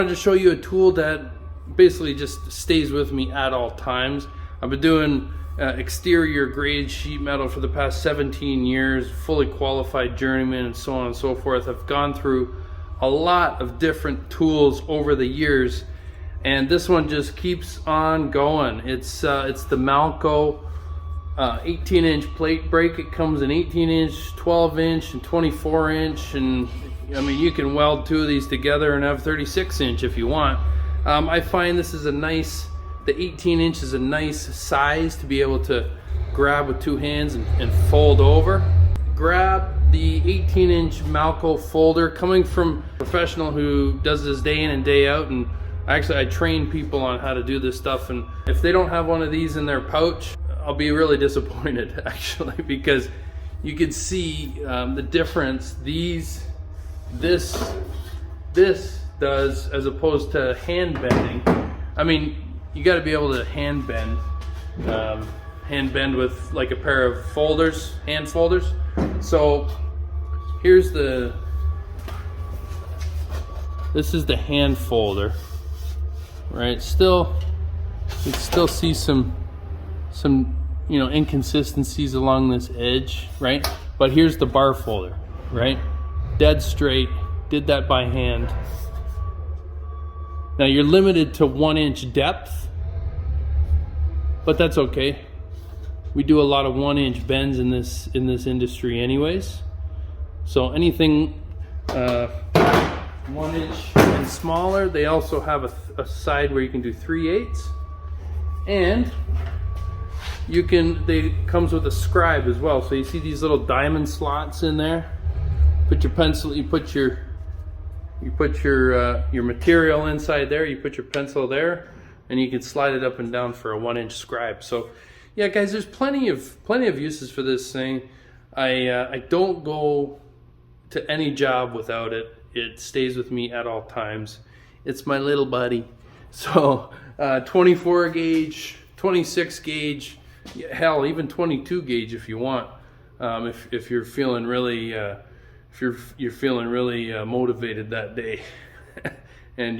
I'm going to show you a tool that basically just stays with me at all times. I've been doing exterior grade sheet metal for the past 17 years, fully qualified journeyman and so on and so forth. I've gone through a lot of different tools over the years, and this one just keeps on going. It's the Malco 18-inch plate brake. It comes in 18-inch, 12-inch, and 24-inch, and I mean, you can weld two of these together and have 36-inch if you want. I find this is a nice, the 18-inch is a nice size to be able to grab with two hands and fold over. Grab the 18-inch Malco folder, coming from a professional who does this day in and day out, and actually I train people on how to do this stuff, and if they don't have one of these in their pouch, I'll be really disappointed actually, because you can see the difference this does as opposed to hand bending. I mean, you got to be able to hand bend with like a pair of folders, hand folders. So here's this is the hand folder, right? Still, you can still see some you know, inconsistencies along this edge, right? But here's the bar folder, right? Dead straight, did that by hand. Now you're limited to 1-inch depth, but that's okay. We do a lot of 1-inch bends in this industry anyways. So anything 1-inch and smaller, they also have a side where you can do 3/8, and they comes with a scribe as well. So you see these little diamond slots in there. Put your pencil, you put your material inside there, you put your pencil there, and you can slide it up and down for a 1-inch scribe. So yeah, guys, there's plenty of uses for this thing. I don't go to any job without it. It stays with me at all times. It's my little buddy. So 24 gauge, 26 gauge, hell, even 22 gauge if you want. If you're feeling really you're feeling really motivated that day, and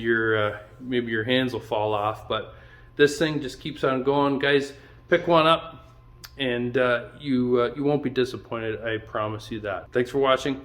maybe your hands will fall off, but this thing just keeps on going. Guys, pick one up, and you won't be disappointed. I promise you that. Thanks for watching.